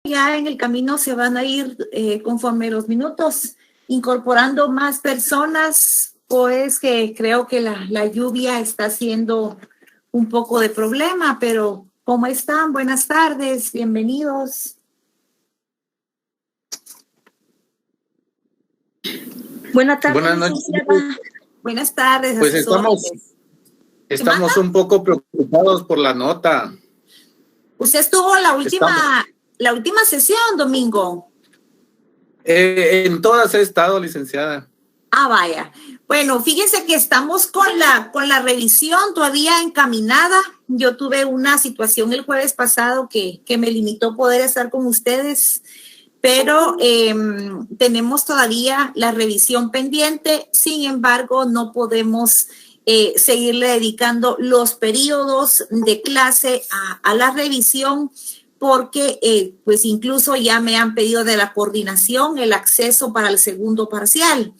ya en el camino se van a ir conforme los minutos incorporando más personas, pues que creo que la lluvia está siendo un poco de problema, pero ¿cómo están? Buenas tardes, bienvenidos. Buenas tardes. Buenas noches. Buenas tardes. Pues estamos un poco preocupados por la nota. ¿Usted estuvo la última sesión, Domingo? En todas he estado, licenciada. Ah, vaya. Bueno, fíjense que estamos con la revisión todavía encaminada. Yo tuve una situación el jueves pasado que me limitó poder estar con ustedes, pero tenemos todavía la revisión pendiente. Sin embargo, no podemos seguirle dedicando los periodos de clase a la revisión porque pues incluso ya me han pedido de la coordinación el acceso para el segundo parcial.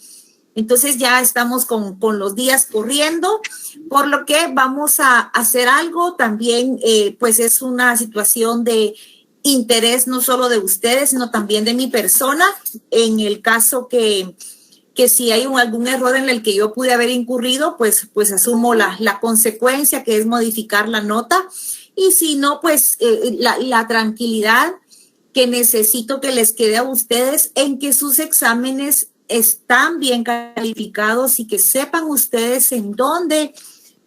Entonces ya estamos con los días corriendo, por lo que vamos a hacer algo. También pues es una situación de interés no solo de ustedes, sino también de mi persona. En el caso que si hay algún error en el que yo pude haber incurrido, pues asumo la consecuencia, que es modificar la nota. Y si no, pues la tranquilidad que necesito que les quede a ustedes en que sus exámenes están bien calificados y que sepan ustedes en dónde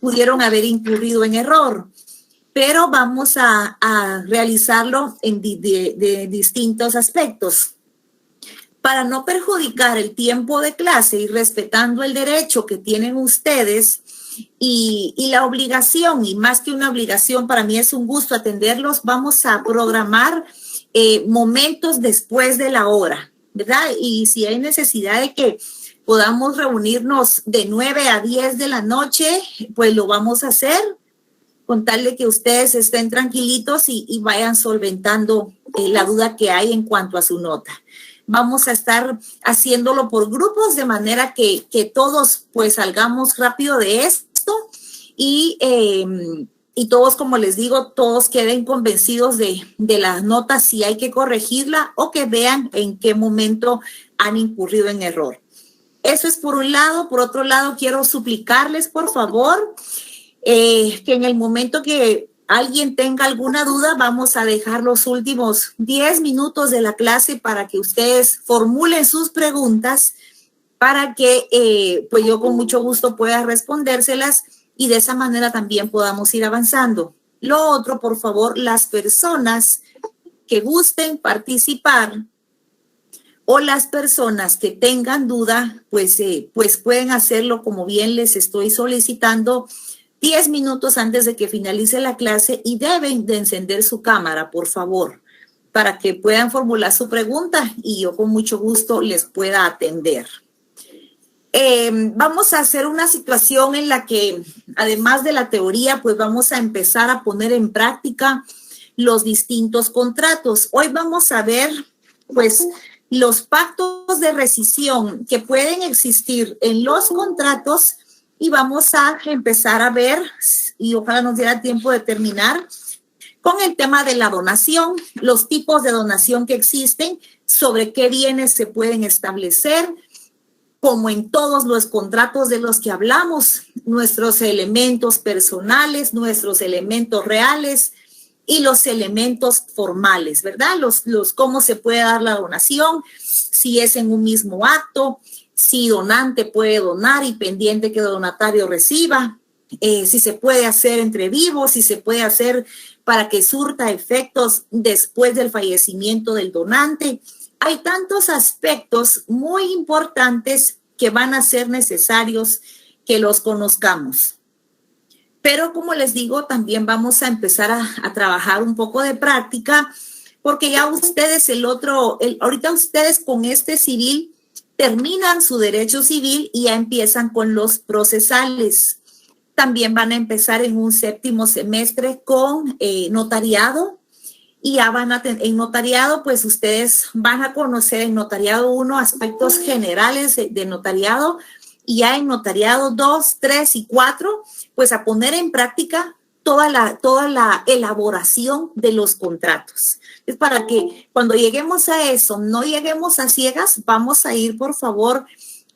pudieron haber incurrido en error. Pero vamos a realizarlo de distintos aspectos. Para no perjudicar el tiempo de clase y respetando el derecho que tienen ustedes y la obligación, y más que una obligación, para mí es un gusto atenderlos, vamos a programar momentos después de la hora, ¿verdad? Y si hay necesidad de que podamos reunirnos de 9 a 10 de la noche, pues lo vamos a hacer, con tal de que ustedes estén tranquilitos y vayan solventando la duda que hay en cuanto a su nota. Vamos a estar haciéndolo por grupos de manera que todos pues salgamos rápido de esto y todos, como les digo, todos queden convencidos de las notas si hay que corregirla o que vean en qué momento han incurrido en error. Eso es por un lado. Por otro lado, quiero suplicarles, por favor, que en el momento que alguien tenga alguna duda, vamos a dejar los últimos 10 minutos de la clase para que ustedes formulen sus preguntas para que pues yo con mucho gusto pueda respondérselas y de esa manera también podamos ir avanzando. Lo otro, por favor, las personas que gusten participar o las personas que tengan duda, pues pueden hacerlo como bien les estoy solicitando 10 minutos antes de que finalice la clase y deben de encender su cámara, por favor, para que puedan formular su pregunta y yo con mucho gusto les pueda atender. Vamos a hacer una situación en la que, además de la teoría, pues vamos a empezar a poner en práctica los distintos contratos. Hoy vamos a ver, pues, los pactos de rescisión que pueden existir en los contratos. Y vamos a empezar a ver, y ojalá nos diera tiempo de terminar, con el tema de la donación, los tipos de donación que existen, sobre qué bienes se pueden establecer, como en todos los contratos de los que hablamos, nuestros elementos personales, nuestros elementos reales y los elementos formales, ¿verdad? Los cómo se puede dar la donación, si es en un mismo acto, si donante puede donar y pendiente que donatario reciba, si se puede hacer entre vivos, si se puede hacer para que surta efectos después del fallecimiento del donante. Hay tantos aspectos muy importantes que van a ser necesarios que los conozcamos. Pero como les digo, también vamos a empezar a trabajar un poco de práctica, porque ya ustedes ahorita ustedes con este civil terminan su derecho civil y ya empiezan con los procesales. También van a empezar en un séptimo semestre con notariado y ya en notariado, pues ustedes van a conocer en notariado 1 aspectos generales de notariado y ya en notariado 2, 3 y 4, pues a poner en práctica toda la elaboración de los contratos. Es para que cuando lleguemos a eso, no lleguemos a ciegas, vamos a ir, por favor,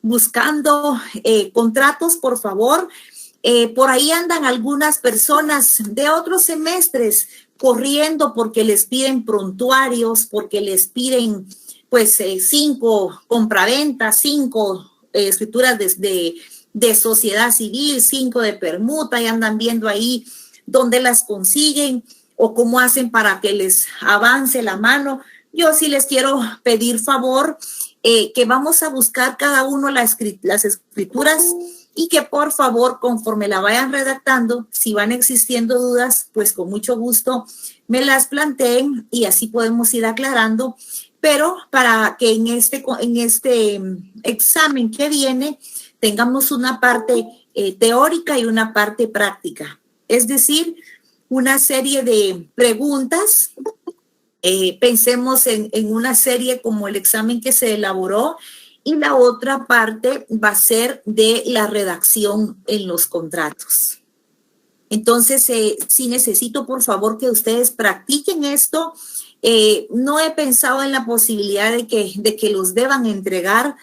buscando contratos, por favor. Por ahí andan algunas personas de otros semestres corriendo porque les piden prontuarios, porque les piden pues 5 compraventas, 5 escrituras de sociedad civil, 5 de permuta, y andan viendo ahí dónde las consiguen o cómo hacen para que les avance la mano. Yo sí les quiero pedir favor que vamos a buscar cada uno las escrituras y que por favor, conforme la vayan redactando, si van existiendo dudas, pues con mucho gusto me las planteen y así podemos ir aclarando. Pero para que en este examen que viene tengamos una parte teórica y una parte práctica. Es decir, una serie de preguntas. Pensemos en una serie como el examen que se elaboró, y la otra parte va a ser de la redacción en los contratos. Entonces, sí necesito, por favor, que ustedes practiquen esto. No he pensado en la posibilidad de que los deban entregar,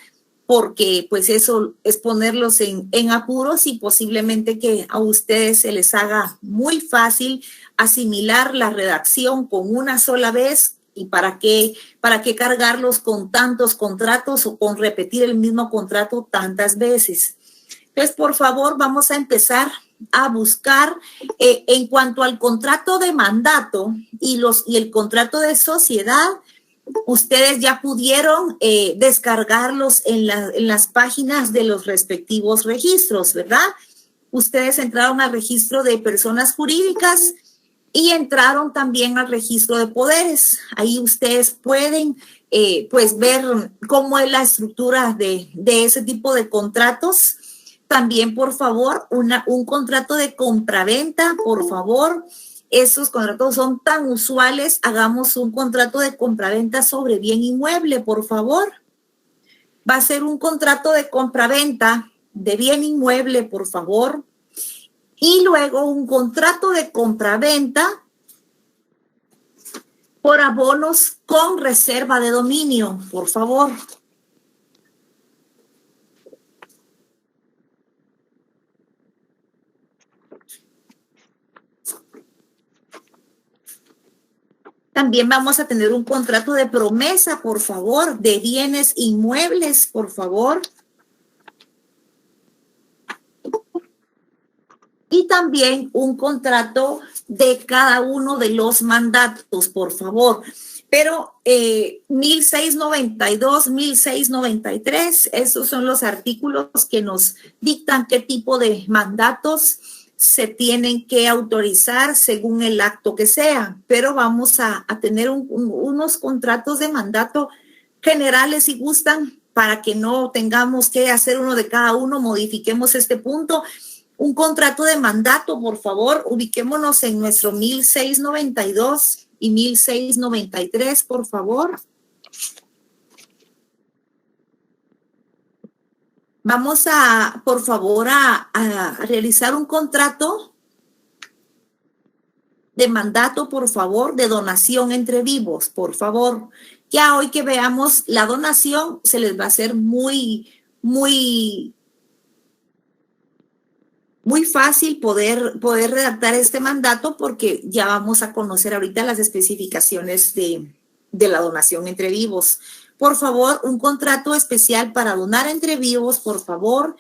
porque pues eso es ponerlos en apuros y posiblemente que a ustedes se les haga muy fácil asimilar la redacción con una sola vez. ¿Y para qué cargarlos con tantos contratos o con repetir el mismo contrato tantas veces? Entonces, por favor, vamos a empezar a buscar en cuanto al contrato de mandato y el contrato de sociedad. Ustedes ya pudieron descargarlos en las páginas de los respectivos registros, ¿verdad? Ustedes entraron al registro de personas jurídicas y entraron también al registro de poderes. Ahí ustedes pueden pues ver cómo es la estructura de ese tipo de contratos. También, por favor, un contrato de compraventa, por favor. Esos contratos son tan usuales. Hagamos un contrato de compraventa sobre bien inmueble, por favor. Va a ser un contrato de compraventa de bien inmueble, por favor. Y luego un contrato de compraventa por abonos con reserva de dominio, por favor. También vamos a tener un contrato de promesa, por favor, de bienes inmuebles, por favor. Y también un contrato de cada uno de los mandatos, por favor. Pero 1692, 1693, esos son los artículos que nos dictan qué tipo de mandatos se tienen que autorizar según el acto que sea. Pero vamos a tener unos contratos de mandato generales, si gustan, para que no tengamos que hacer uno de cada uno. Modifiquemos este punto. Un contrato de mandato, por favor, ubiquémonos en nuestro 1692 y 1693, por favor. Vamos por favor, a realizar un contrato de mandato, por favor, de donación entre vivos, por favor. Ya hoy que veamos la donación, se les va a hacer muy fácil poder redactar este mandato, porque ya vamos a conocer ahorita las especificaciones de la donación entre vivos. Por favor, un contrato especial para donar entre vivos, por favor.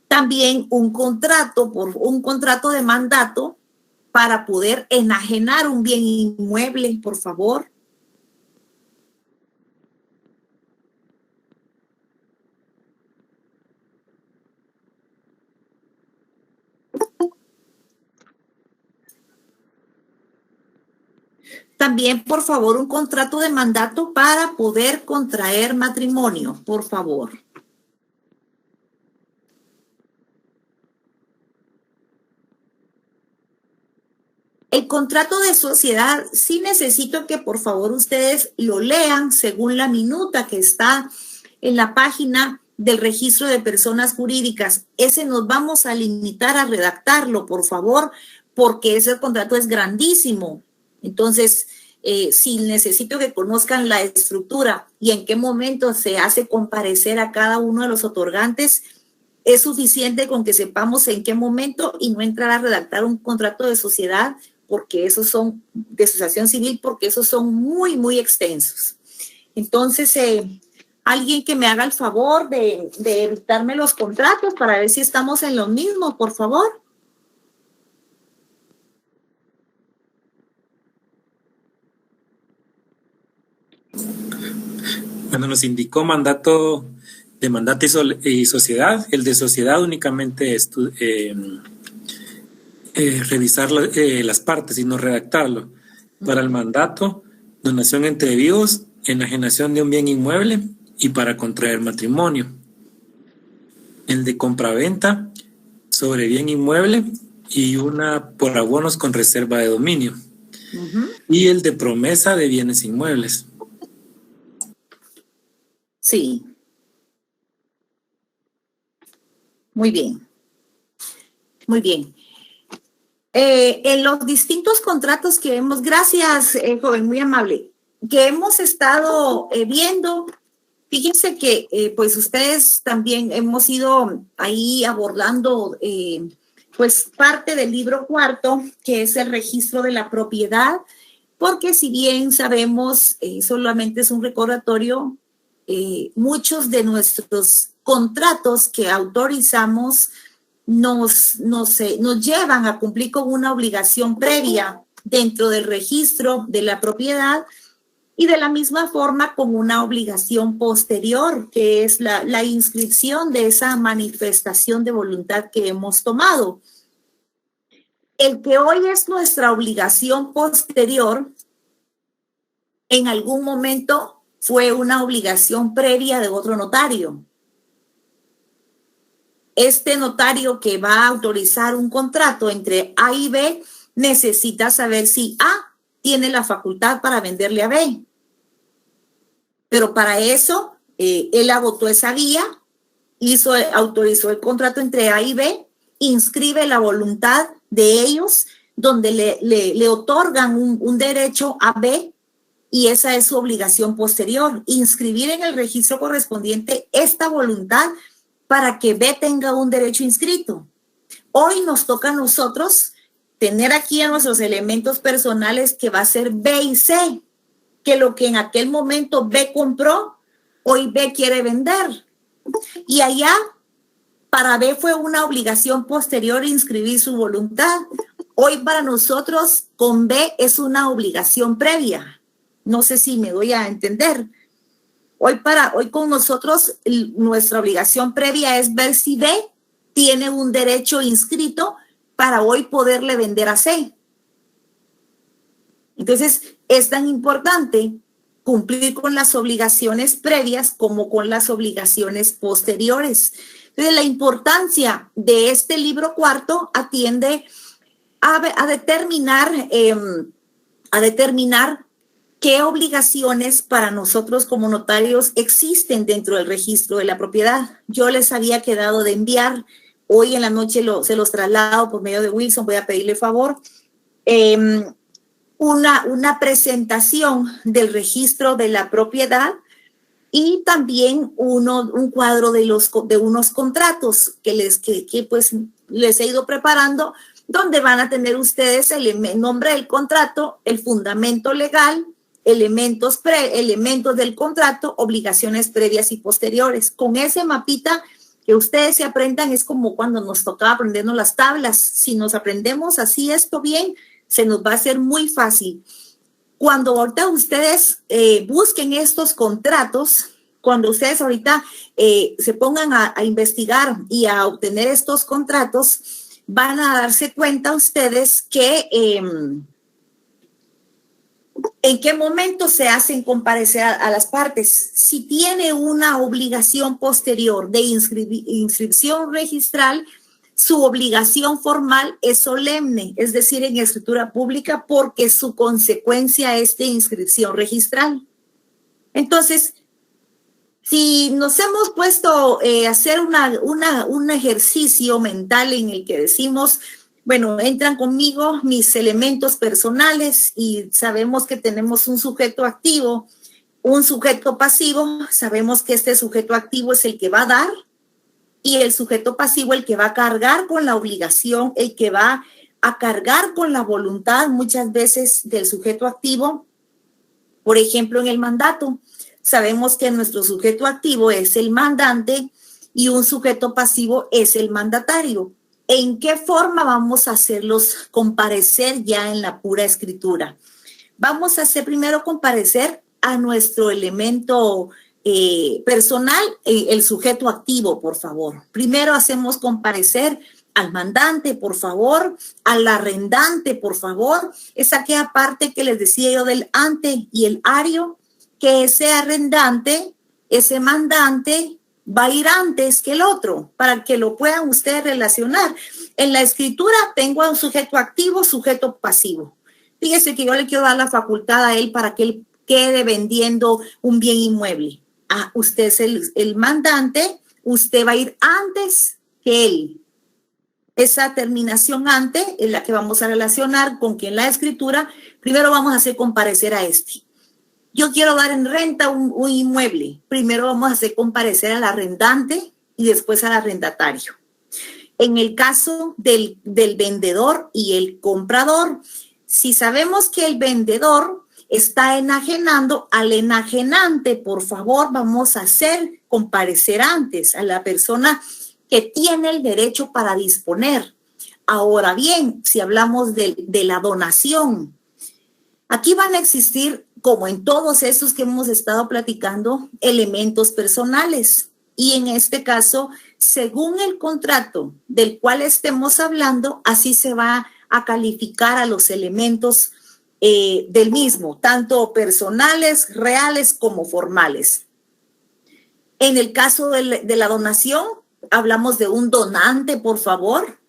También un contrato de mandato para poder enajenar un bien inmueble, por favor. También, por favor, un contrato de mandato para poder contraer matrimonio, por favor. El contrato de sociedad, sí necesito que por favor ustedes lo lean según la minuta que está en la página del registro de personas jurídicas. Ese nos vamos a limitar a redactarlo, por favor, porque ese contrato es grandísimo. Entonces, si necesito que conozcan la estructura y en qué momento se hace comparecer a cada uno de los otorgantes, es suficiente con que sepamos en qué momento y no entrar a redactar un contrato de sociedad, porque esos son de asociación civil, porque esos son muy, muy extensos. Entonces, alguien que me haga el favor de evitarme los contratos para ver si estamos en lo mismo, por favor. Bueno, nos indicó mandato de mandato y sociedad. El de sociedad únicamente es revisar las partes y no redactarlo. Para el mandato, donación entre vivos, enajenación de un bien inmueble y para contraer matrimonio. El de compraventa sobre bien inmueble y una por abonos con reserva de dominio. Y el de promesa de bienes inmuebles. Sí. Muy bien. Muy bien. En los distintos contratos que hemos, gracias, joven, muy amable, que hemos estado viendo, fíjense que pues ustedes también hemos ido ahí abordando pues parte del libro cuarto, que es el registro de la propiedad, porque si bien sabemos, solamente es un recordatorio, muchos de nuestros contratos que autorizamos nos llevan a cumplir con una obligación previa dentro del registro de la propiedad y de la misma forma con una obligación posterior, que es la inscripción de esa manifestación de voluntad que hemos tomado. El que hoy es nuestra obligación posterior, en algún momento fue una obligación previa de otro notario. Este notario que va a autorizar un contrato entre A y B necesita saber si A tiene la facultad para venderle a B. Pero para eso, él agotó esa guía, autorizó el contrato entre A y B, inscribe la voluntad de ellos, donde le otorgan un derecho a B, y esa es su obligación posterior, inscribir en el registro correspondiente esta voluntad para que B tenga un derecho inscrito. Hoy nos toca a nosotros tener aquí a nuestros elementos personales que va a ser B y C, que lo que en aquel momento B compró, hoy B quiere vender. Y allá, para B fue una obligación posterior inscribir su voluntad. Hoy para nosotros, con B es una obligación previa. No sé si me doy a entender. Hoy con nosotros, nuestra obligación previa es ver si B tiene un derecho inscrito para hoy poderle vender a C. Entonces, es tan importante cumplir con las obligaciones previas como con las obligaciones posteriores. Entonces, la importancia de este libro cuarto atiende a determinar qué obligaciones para nosotros como notarios existen dentro del registro de la propiedad. Yo les había quedado de enviar, hoy en la noche se los traslado por medio de Wilson, voy a pedirle favor, una presentación del registro de la propiedad y también un cuadro de unos contratos que pues les he ido preparando, donde van a tener ustedes el nombre del contrato, el fundamento legal, elementos del contrato, obligaciones previas y posteriores. Con ese mapita que ustedes se aprendan, es como cuando nos tocaba aprendernos las tablas. Si nos aprendemos así esto bien, se nos va a hacer muy fácil. Cuando ahorita ustedes busquen estos contratos, cuando ustedes ahorita se pongan a investigar y a obtener estos contratos, van a darse cuenta ustedes que en qué momento se hacen comparecer a las partes. Si tiene una obligación posterior de inscripción registral, su obligación formal es solemne, es decir, en escritura pública, porque su consecuencia es de inscripción registral. Entonces, si nos hemos puesto a hacer un ejercicio mental en el que decimos Bueno, entran conmigo mis elementos personales y sabemos que tenemos un sujeto activo, un sujeto pasivo. Sabemos que este sujeto activo es el que va a dar y el sujeto pasivo el que va a cargar con la obligación, el que va a cargar con la voluntad muchas veces del sujeto activo. Por ejemplo, en el mandato, sabemos que nuestro sujeto activo es el mandante y un sujeto pasivo es el mandatario. ¿En qué forma vamos a hacerlos comparecer ya en la pura escritura? Vamos a hacer primero comparecer a nuestro elemento personal, el sujeto activo, por favor. Primero hacemos comparecer al mandante, por favor, al arrendante, por favor. Es aquella parte que les decía yo del ante y el ario, que ese arrendante, ese mandante, va a ir antes que el otro, para que lo puedan ustedes relacionar. En la escritura tengo a un sujeto activo, sujeto pasivo. Fíjese que yo le quiero dar la facultad a él para que él quede vendiendo un bien inmueble. Usted es el mandante, usted va a ir antes que él. Esa terminación ante es la que vamos a relacionar con que en la escritura primero vamos a hacer comparecer a este. Yo quiero dar en renta un inmueble. Primero vamos a hacer comparecer al arrendante y después al arrendatario. En el caso del vendedor y el comprador, si sabemos que el vendedor está enajenando al enajenante, por favor, vamos a hacer comparecer antes a la persona que tiene el derecho para disponer. Ahora bien, si hablamos de la donación, aquí van a existir, como en todos estos que hemos estado platicando, elementos personales. Y en este caso, según el contrato del cual estemos hablando, así se va a calificar a los elementos del mismo, tanto personales, reales como formales. En el caso de la donación, hablamos de un donante, por favor,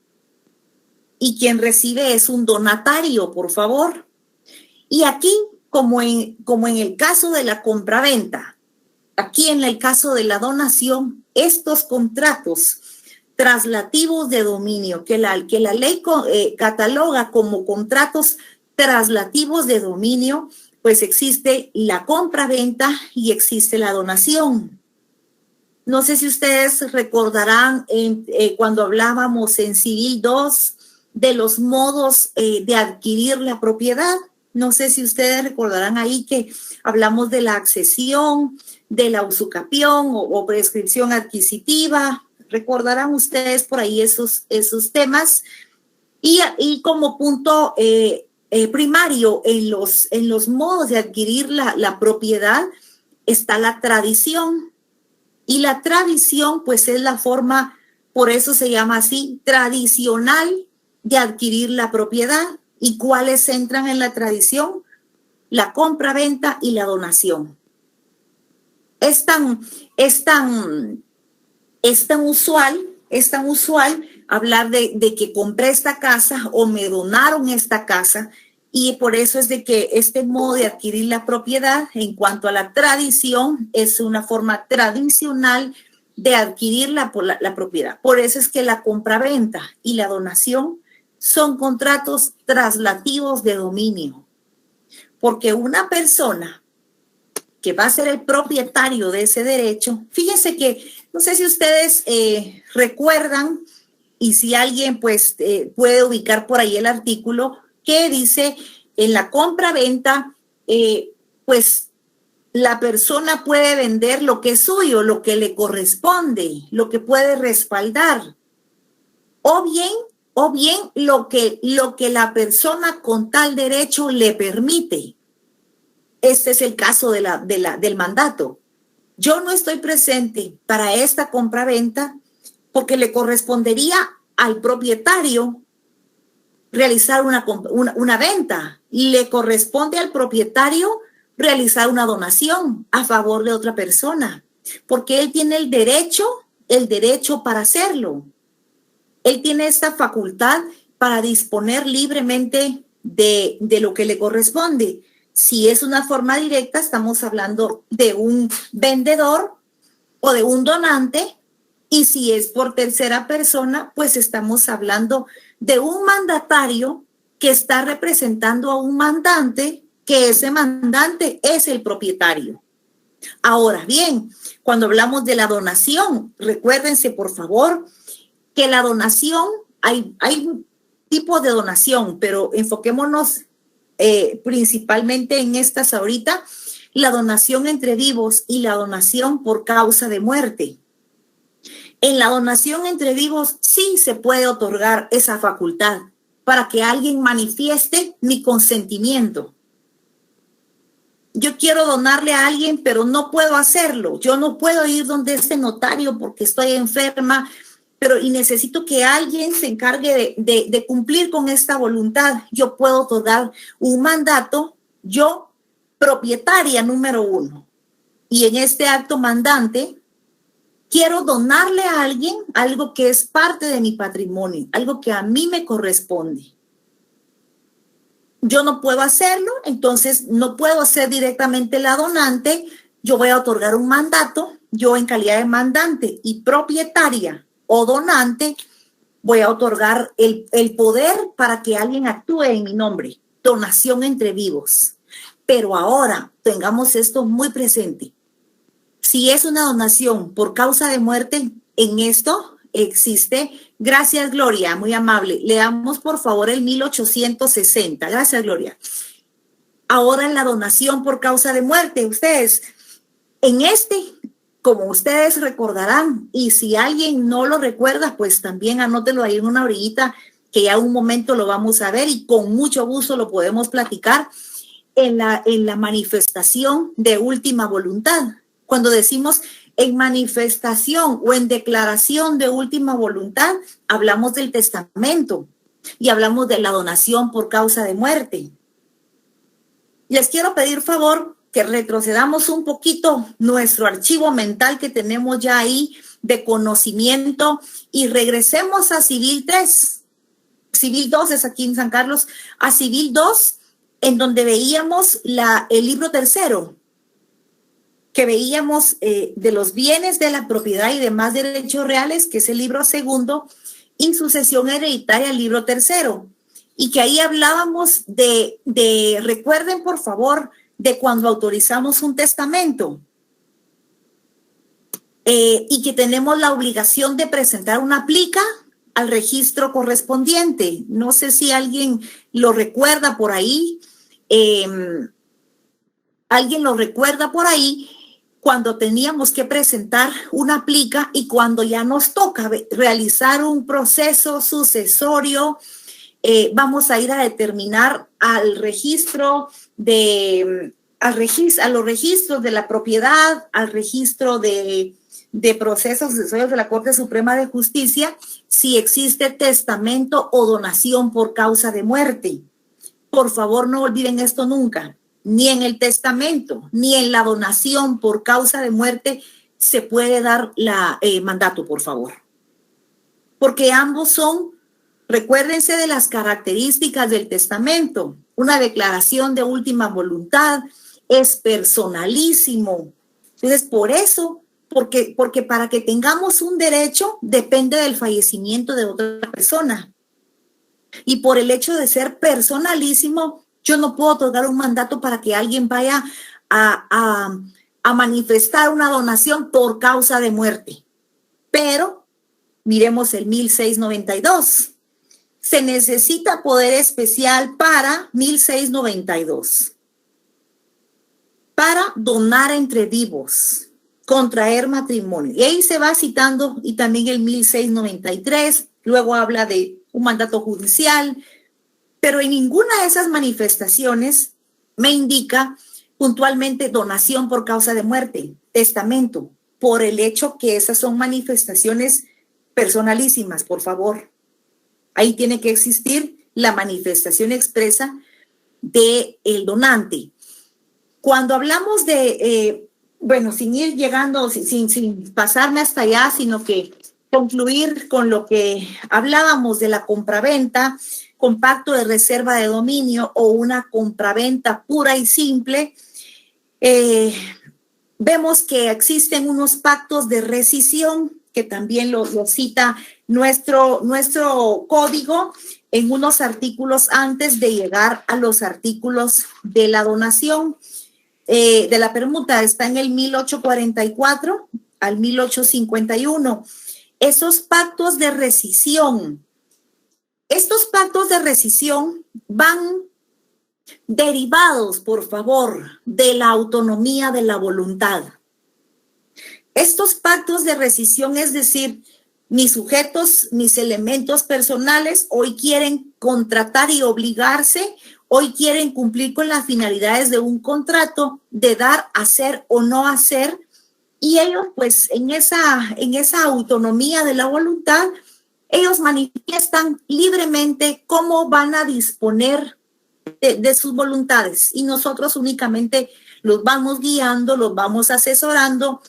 y quien recibe es un donatario, por favor. Y aquí, como en el caso de la compraventa, aquí en el caso de la donación, estos contratos traslativos de dominio que la ley cataloga como contratos traslativos de dominio, pues existe la compraventa y existe la donación. No sé si ustedes recordarán cuando hablábamos en Civil 2 de los modos de adquirir la propiedad. No sé si ustedes recordarán ahí que hablamos de la accesión, de la usucapión o prescripción adquisitiva. Recordarán ustedes por ahí esos temas. Y como punto primario en los modos de adquirir la propiedad está la tradición. Y la tradición, pues, es la forma, por eso se llama así, tradicional de adquirir la propiedad. ¿Y cuáles entran en la tradición? La compra-venta y la donación. Es tan usual hablar de que compré esta casa o me donaron esta casa, y por eso es de que este modo de adquirir la propiedad, en cuanto a la tradición, es una forma tradicional de adquirir la propiedad. Por eso es que la compraventa y la donación son contratos traslativos de dominio. Porque una persona que va a ser el propietario de ese derecho, fíjense que, no sé si ustedes recuerdan, y si alguien pues puede ubicar por ahí el artículo, que dice en la compra-venta, pues la persona puede vender lo que es suyo, lo que le corresponde, lo que puede respaldar, o bien lo que la persona con tal derecho le permite. Este es el caso del mandato. Yo no estoy presente para esta compra-venta porque le correspondería al propietario realizar una venta, y le corresponde al propietario realizar una donación a favor de otra persona, porque él tiene el derecho para hacerlo. Él tiene esta facultad para disponer libremente de lo que le corresponde. Si es una forma directa, estamos hablando de un vendedor o de un donante, y si es por tercera persona, pues estamos hablando de un mandatario que está representando a un mandante, que ese mandante es el propietario. Ahora bien, cuando hablamos de la donación, recuérdense por favor que la donación, hay un tipo de donación, pero enfoquémonos principalmente en estas ahorita, la donación entre vivos y la donación por causa de muerte. En la donación entre vivos sí se puede otorgar esa facultad para que alguien manifieste mi consentimiento. Yo quiero donarle a alguien, pero no puedo hacerlo. Yo no puedo ir donde este notario porque estoy enferma, y necesito que alguien se encargue de cumplir con esta voluntad. Yo puedo otorgar un mandato, yo, propietaria número 1. Y en este acto mandante, quiero donarle a alguien algo que es parte de mi patrimonio, algo que a mí me corresponde. Yo no puedo hacerlo, entonces no puedo ser directamente la donante. Yo voy a otorgar un mandato, yo en calidad de mandante y propietaria o donante, voy a otorgar el poder para que alguien actúe en mi nombre. Donación entre vivos. Pero ahora tengamos esto muy presente. Si es una donación por causa de muerte, en esto existe. Gracias, Gloria, muy amable. Leamos por favor el 1860. Gracias, Gloria. Ahora en la donación por causa de muerte, ustedes, como ustedes recordarán, y si alguien no lo recuerda, pues también anótelo ahí en una orillita, que ya un momento lo vamos a ver y con mucho gusto lo podemos platicar en la manifestación de última voluntad. Cuando decimos en manifestación o en declaración de última voluntad, hablamos del testamento y hablamos de la donación por causa de muerte. Les quiero pedir favor que retrocedamos un poquito nuestro archivo mental que tenemos ya ahí de conocimiento y regresemos a Civil 3. Civil 2 es aquí en San Carlos, a Civil 2, en donde veíamos el libro tercero, que veíamos de los bienes de la propiedad y demás derechos reales, que es el libro segundo, y sucesión hereditaria, el libro tercero. Y que ahí hablábamos recuerden por favor, de cuando autorizamos un testamento y que tenemos la obligación de presentar una plica al registro correspondiente. No sé si alguien lo recuerda por ahí. Alguien lo recuerda por ahí cuando teníamos que presentar una plica y cuando ya nos toca realizar un proceso sucesorio. Vamos a ir a determinar al registro a los registros de la propiedad, al registro de procesos sucesorios de la Corte Suprema de Justicia, si existe testamento o donación por causa de muerte. Por favor, no olviden esto nunca. Ni en el testamento, ni en la donación por causa de muerte se puede dar mandato, por favor. Porque ambos son. Recuérdense de las características del testamento. Una declaración de última voluntad es personalísimo. Entonces, por eso, porque para que tengamos un derecho depende del fallecimiento de otra persona. Y por el hecho de ser personalísimo, yo no puedo otorgar un mandato para que alguien vaya a manifestar una donación por causa de muerte. Pero miremos el 1692. Se necesita poder especial para 1692. Para donar entre vivos, contraer matrimonio. Y ahí se va citando, y también el 1693, luego habla de un mandato judicial, pero en ninguna de esas manifestaciones me indica puntualmente donación por causa de muerte, testamento, por el hecho que esas son manifestaciones personalísimas, por favor. Ahí tiene que existir la manifestación expresa del donante. Cuando hablamos de, sin ir llegando, sin pasarme hasta allá, sino que concluir con lo que hablábamos de la compraventa con pacto de reserva de dominio o una compraventa pura y simple, vemos que existen unos pactos de rescisión que también lo cita nuestro código en unos artículos antes de llegar a los artículos de la donación, de la permuta. Está en el 1844 al 1851. Esos pactos de rescisión, estos pactos de rescisión van derivados, por favor, de la autonomía de la voluntad. Estos pactos de rescisión, es decir, mis sujetos, mis elementos personales, hoy quieren contratar y obligarse, hoy quieren cumplir con las finalidades de un contrato, de dar, hacer o no hacer, y ellos, pues, en esa autonomía de la voluntad, ellos manifiestan libremente cómo van a disponer de sus voluntades, y nosotros únicamente los vamos guiando, los vamos asesorando,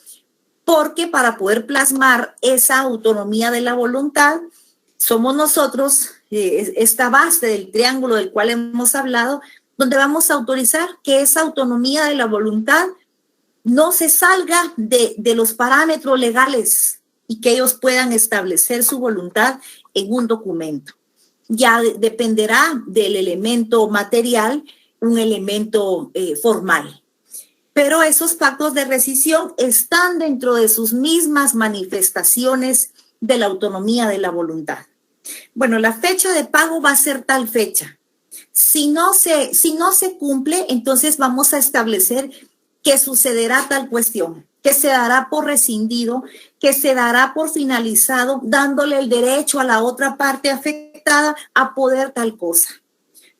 porque para poder plasmar esa autonomía de la voluntad, somos nosotros, esta base del triángulo del cual hemos hablado, donde vamos a autorizar que esa autonomía de la voluntad no se salga de los parámetros legales y que ellos puedan establecer su voluntad en un documento. Ya dependerá del elemento material, un elemento formal. Pero esos pactos de rescisión están dentro de sus mismas manifestaciones de la autonomía de la voluntad. Bueno, la fecha de pago va a ser tal fecha. Si no se cumple, entonces vamos a establecer que sucederá tal cuestión, que se dará por rescindido, que se dará por finalizado, dándole el derecho a la otra parte afectada a poder tal cosa.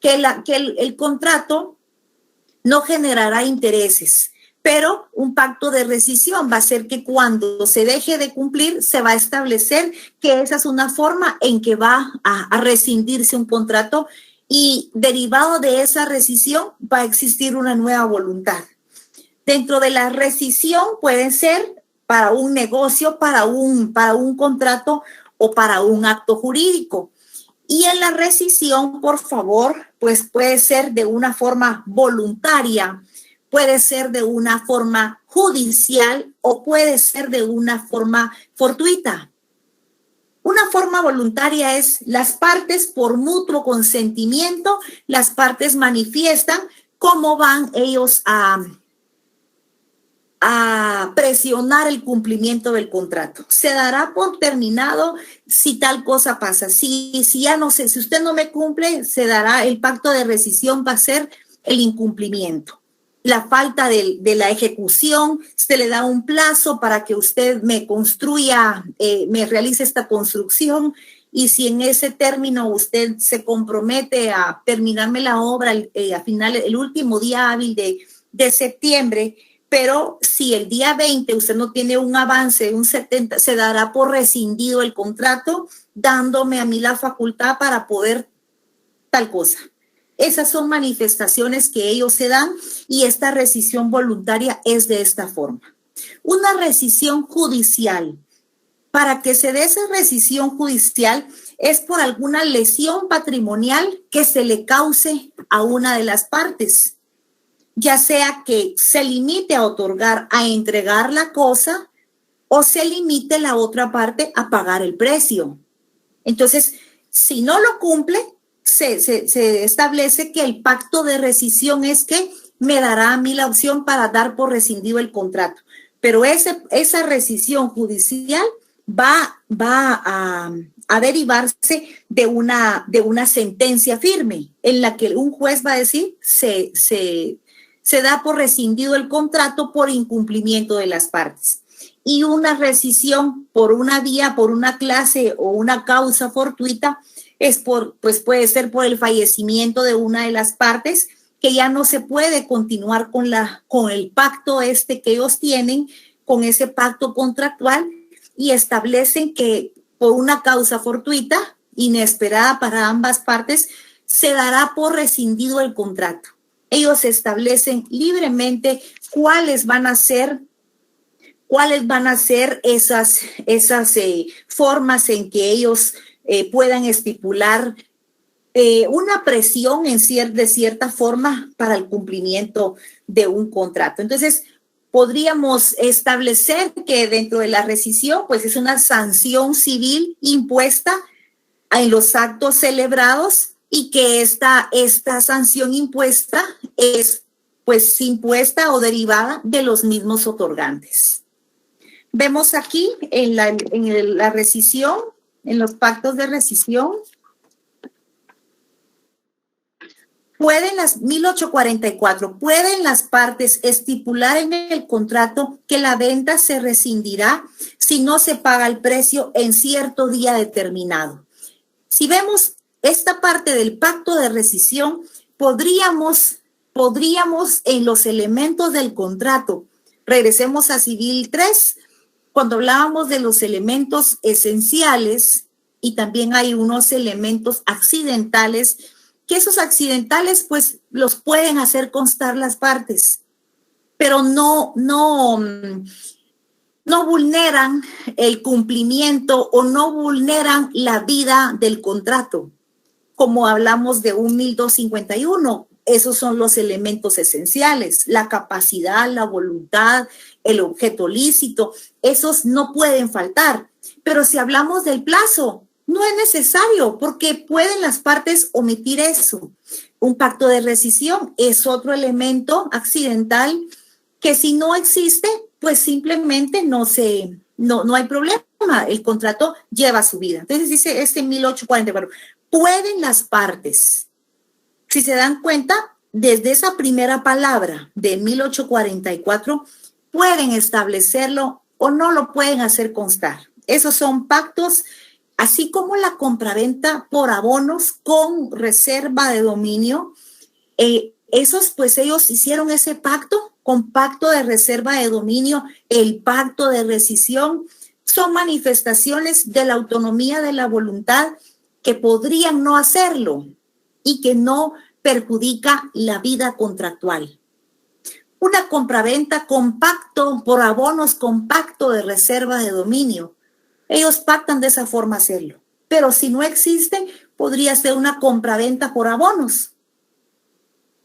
Que el contrato no generará intereses, pero un pacto de rescisión va a ser que cuando se deje de cumplir, se va a establecer que esa es una forma en que va a rescindirse un contrato y derivado de esa rescisión va a existir una nueva voluntad. Dentro de la rescisión puede ser para un negocio, para un contrato o para un acto jurídico. Y en la rescisión, por favor, pues puede ser de una forma voluntaria, puede ser de una forma judicial o puede ser de una forma fortuita. Una forma voluntaria es las partes por mutuo consentimiento, las partes manifiestan cómo van ellos a presionar el cumplimiento del contrato. Se dará por terminado si tal cosa pasa. Si ya no sé, si usted no me cumple, se dará el pacto de rescisión, va a ser el incumplimiento. La falta de la ejecución, se le da un plazo para que usted me construya, me realice esta construcción, y si en ese término usted se compromete a terminarme la obra a final, el último día hábil de septiembre, pero si el día 20 usted no tiene un avance, un 70, se dará por rescindido el contrato, dándome a mí la facultad para poder tal cosa. Esas son manifestaciones que ellos se dan y esta rescisión voluntaria es de esta forma. Una rescisión judicial. Para que se dé esa rescisión judicial es por alguna lesión patrimonial que se le cause a una de las partes, ya sea que se limite a otorgar, a entregar la cosa o se limite la otra parte a pagar el precio. Entonces, si no lo cumple, se establece que el pacto de rescisión es que me dará a mí la opción para dar por rescindido el contrato. Pero esa rescisión judicial va a derivarse de una sentencia firme en la que un juez va a decir se da por rescindido el contrato por incumplimiento de las partes. Y una rescisión por una vía, por una clase o una causa fortuita pues puede ser por el fallecimiento de una de las partes, que ya no se puede continuar con el pacto que ellos tienen, con ese pacto contractual, y establecen que por una causa fortuita, inesperada para ambas partes, se dará por rescindido el contrato. Ellos establecen libremente cuáles van a ser esas formas en que ellos puedan estipular una presión de cierta forma para el cumplimiento de un contrato. Entonces, podríamos establecer que dentro de la rescisión, pues es una sanción civil impuesta en los actos celebrados y que esta sanción impuesta es pues impuesta o derivada de los mismos otorgantes. Vemos aquí en la rescisión, en los pactos de rescisión, pueden 1844, pueden las partes estipular en el contrato que la venta se rescindirá si no se paga el precio en cierto día determinado. Si vemos esta parte del pacto de rescisión, podríamos en los elementos del contrato, regresemos a Civil 3, cuando hablábamos de los elementos esenciales y también hay unos elementos accidentales, que esos accidentales pues los pueden hacer constar las partes, pero no vulneran el cumplimiento o no vulneran la vida del contrato. Como hablamos de un 1251, esos son los elementos esenciales, la capacidad, la voluntad, el objeto lícito, esos no pueden faltar. Pero si hablamos del plazo, no es necesario porque pueden las partes omitir eso. Un pacto de rescisión es otro elemento accidental que si no existe, pues simplemente no hay problema. El contrato lleva su vida. Entonces dice 1844, pueden las partes. Si se dan cuenta, desde esa primera palabra de 1844, pueden establecerlo o no lo pueden hacer constar. Esos son pactos, así como la compraventa por abonos con reserva de dominio. Ellos hicieron ese pacto con pacto de reserva de dominio, el pacto de rescisión. Son manifestaciones de la autonomía de la voluntad que podrían no hacerlo y que no perjudica la vida contractual. Una compraventa con pacto por abonos con pacto de reserva de dominio. Ellos pactan de esa forma hacerlo. Pero si no existen, podría ser una compraventa por abonos,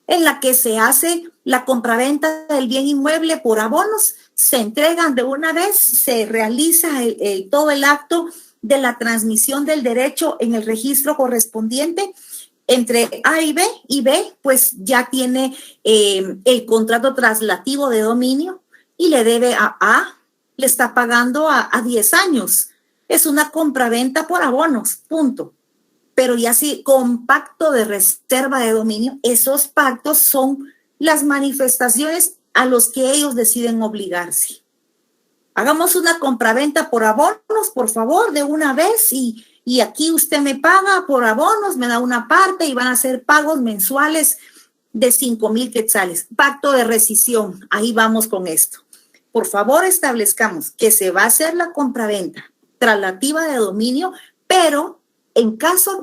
en la que se hace la compraventa del bien inmueble por abonos, se entregan de una vez, se realiza todo el acto de la transmisión del derecho en el registro correspondiente entre A y B, pues ya tiene el contrato traslativo de dominio y le debe a A, le está pagando a 10 años. Es una compraventa por abonos, punto. Pero ya sí, con pacto de reserva de dominio, esos pactos son las manifestaciones a los que ellos deciden obligarse. Hagamos una compraventa por abonos, por favor, de una vez, y aquí usted me paga por abonos, me da una parte y van a ser pagos mensuales de 5,000 quetzales. Pacto de rescisión, ahí vamos con esto. Por favor, establezcamos que se va a hacer la compraventa traslativa de dominio, pero en caso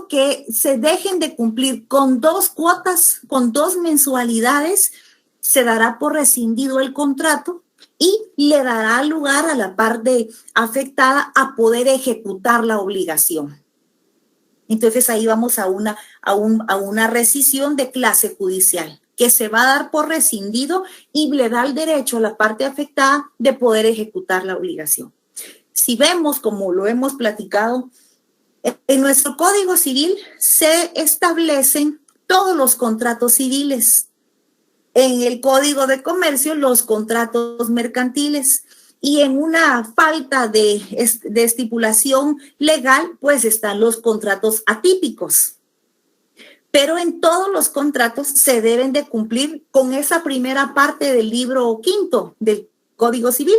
que se dejen de cumplir con 2 cuotas, con 2 mensualidades, se dará por rescindido el contrato y le dará lugar a la parte afectada a poder ejecutar la obligación. Entonces ahí vamos a una rescisión de clase judicial que se va a dar por rescindido y le da el derecho a la parte afectada de poder ejecutar la obligación. Si vemos, como lo hemos platicado, en nuestro Código Civil se establecen todos los contratos civiles. En el Código de Comercio, los contratos mercantiles. Y en una falta de estipulación legal, pues están los contratos atípicos. Pero en todos los contratos se deben de cumplir con esa primera parte del libro 5 del Código Civil,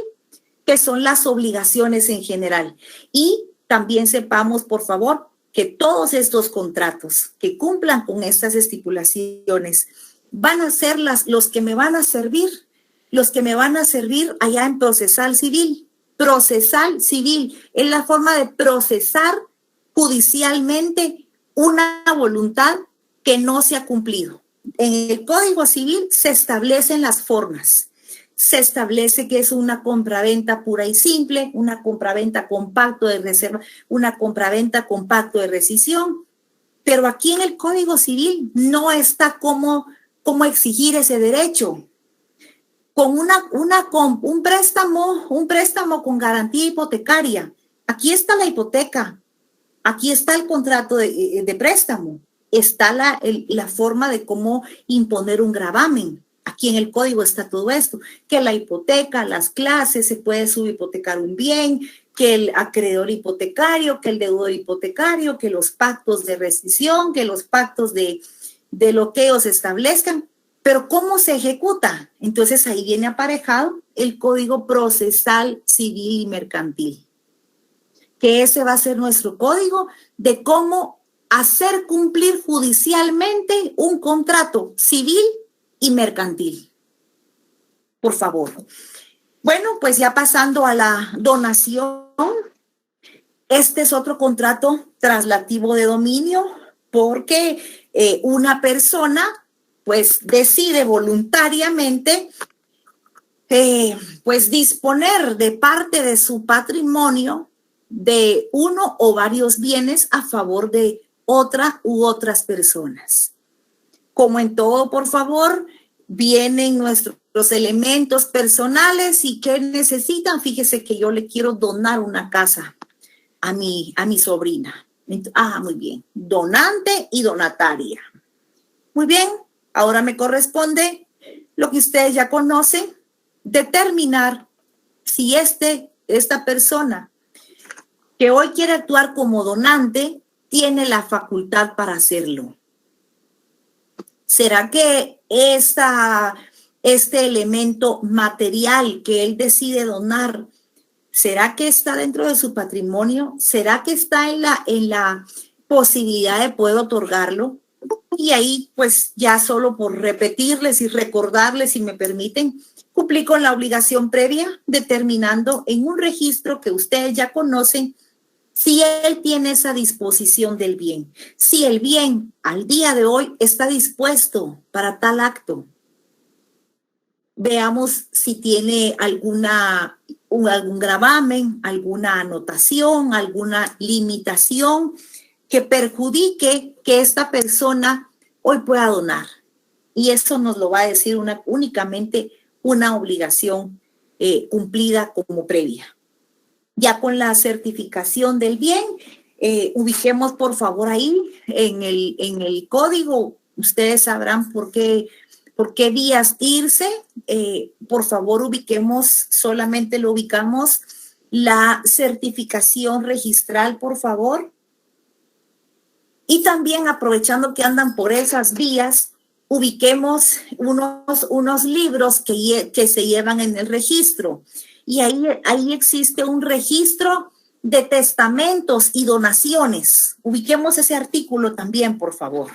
que son las obligaciones en general. Y también sepamos, por favor, que todos estos contratos que cumplan con estas estipulaciones van a ser los que me van a servir allá en procesal civil. Procesal civil es la forma de procesar judicialmente una voluntad que no se ha cumplido. En el Código Civil se establecen las formas. Se establece que es una compraventa pura y simple, una compraventa con pacto de reserva, una compraventa con pacto de rescisión. Pero aquí en el Código Civil no está cómo exigir ese derecho. con un préstamo con garantía hipotecaria. Aquí está la hipoteca, aquí está el contrato de préstamo, está la forma de cómo imponer un gravamen. Aquí en el código está todo esto, que la hipoteca, las clases, se puede subhipotecar un bien, que el acreedor hipotecario, que el deudor hipotecario, que los pactos de rescisión, que los pactos de bloqueo se establezcan. Pero ¿cómo se ejecuta? Entonces ahí viene aparejado el Código Procesal Civil y Mercantil, que ese va a ser nuestro código de cómo hacer cumplir judicialmente un contrato civil y mercantil. Por favor. Bueno, pues ya pasando a la donación, este es otro contrato traslativo de dominio porque una persona pues decide voluntariamente pues disponer de parte de su patrimonio de uno o varios bienes a favor de otra u otras personas. Como en todo, por favor, vienen nuestros elementos personales y ¿qué necesitan? Fíjese que yo le quiero donar una casa a mi sobrina. Muy bien. Donante y donataria. Muy bien. Ahora me corresponde lo que ustedes ya conocen, determinar si esta persona que hoy quiere actuar como donante tiene la facultad para hacerlo. ¿Será que este elemento material que él decide donar, será que está dentro de su patrimonio? ¿Será que está en la posibilidad de poder otorgarlo? Y ahí, pues ya solo por repetirles y recordarles, si me permiten, cumplí con la obligación previa, determinando en un registro que ustedes ya conocen si él tiene esa disposición del bien, si el bien al día de hoy está dispuesto para tal acto. Veamos si tiene algún gravamen, alguna anotación, alguna limitación que perjudique que esta persona hoy pueda donar. Y eso nos lo va a decir únicamente una obligación cumplida como previa. Ya con la certificación del bien, ubiquemos por favor ahí en el código. Ustedes sabrán por qué vías irse. Por favor, solamente lo ubicamos la certificación registral, por favor. Y también aprovechando que andan por esas vías, ubiquemos unos libros que se llevan en el registro. Y ahí existe un registro de testamentos y donaciones. Ubiquemos ese artículo también, por favor.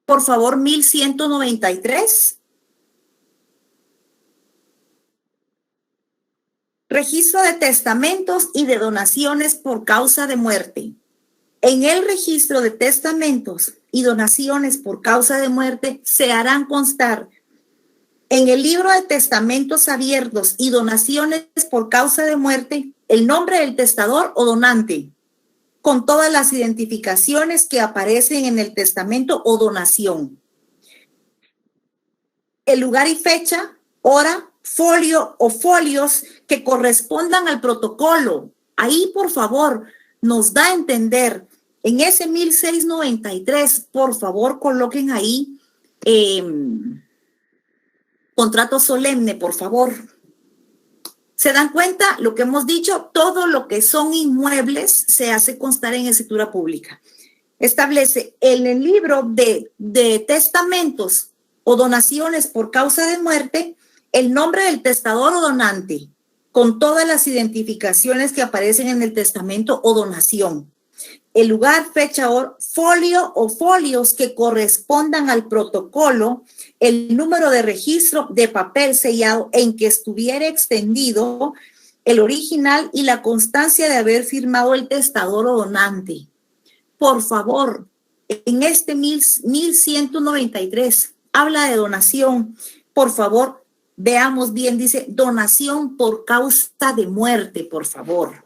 Por favor, 1193. Registro de testamentos y de donaciones por causa de muerte. En el registro de testamentos y donaciones por causa de muerte se harán constar en el libro de testamentos abiertos y donaciones por causa de muerte el nombre del testador o donante, con todas las identificaciones que aparecen en el testamento o donación. El lugar y fecha, hora, folio o folios que correspondan al protocolo. Ahí, por favor, nos da a entender, en ese 1693, por favor, coloquen ahí contrato solemne, por favor. ¿Se dan cuenta? Lo que hemos dicho, todo lo que son inmuebles se hace constar en escritura pública. Establece en el libro de testamentos o donaciones por causa de muerte el nombre del testador o donante, con todas las identificaciones que aparecen en el testamento o donación. El lugar, fecha, folio o folios que correspondan al protocolo, el número de registro de papel sellado en que estuviera extendido el original y la constancia de haber firmado el testador o donante. Por favor, en este 1193 habla de donación. Por favor, veamos bien, dice donación por causa de muerte, por favor.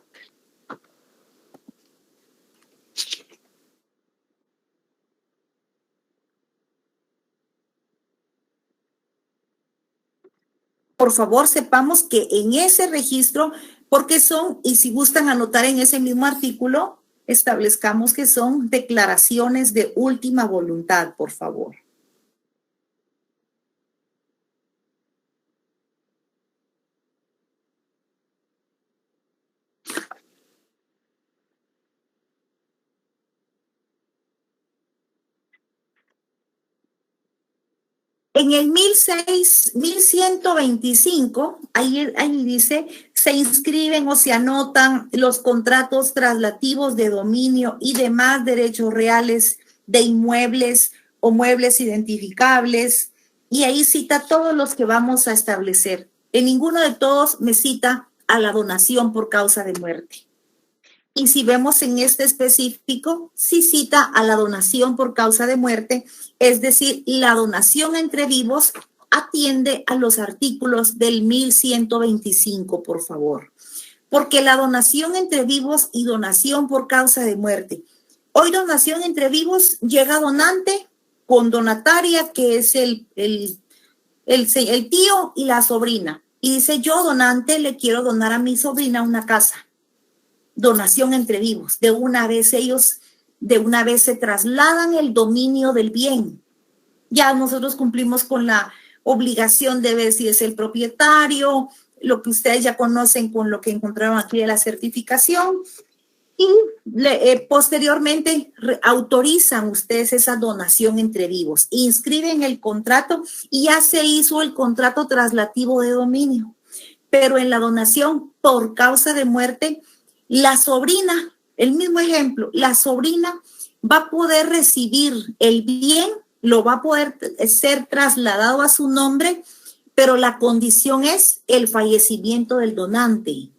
Por favor, sepamos que en ese registro, porque son, y si gustan anotar en ese mismo artículo, establezcamos que son declaraciones de última voluntad, por favor. En el 1125, ahí dice, se inscriben o se anotan los contratos traslativos de dominio y demás derechos reales de inmuebles o muebles identificables, y ahí cita todos los que vamos a establecer. En ninguno de todos me cita a la donación por causa de muerte. Y si vemos en este específico, sí cita a la donación por causa de muerte, es decir, la donación entre vivos atiende a los artículos del 1125, por favor. Porque la donación entre vivos y donación por causa de muerte. Hoy donación entre vivos llega donante con donataria, que es el tío y la sobrina. Y dice, yo donante le quiero donar a mi sobrina una casa. Donación entre vivos. De una vez se trasladan el dominio del bien. Ya nosotros cumplimos con la obligación de ver si es el propietario, lo que ustedes ya conocen con lo que encontraron aquí de la certificación, y posteriormente autorizan ustedes esa donación entre vivos, inscriben el contrato y ya se hizo el contrato traslativo de dominio. Pero en la donación por causa de muerte, la sobrina, el mismo ejemplo, la sobrina va a poder recibir el bien, lo va a poder ser trasladado a su nombre, pero la condición es el fallecimiento del donante.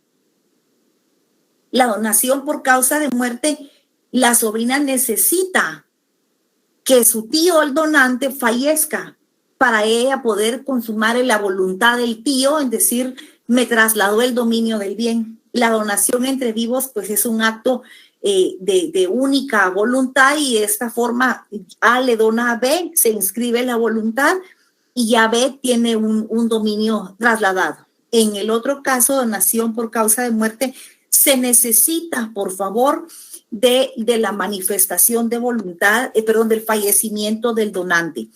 La donación por causa de muerte, la sobrina necesita que su tío, el donante, fallezca para ella poder consumar la voluntad del tío, es decir, me trasladó el dominio del bien. La donación entre vivos, pues es un acto de única voluntad, y de esta forma A le dona a B, se inscribe la voluntad y ya B tiene un dominio trasladado. En el otro caso, donación por causa de muerte, se necesita, por favor, de la manifestación de voluntad, del fallecimiento del donante.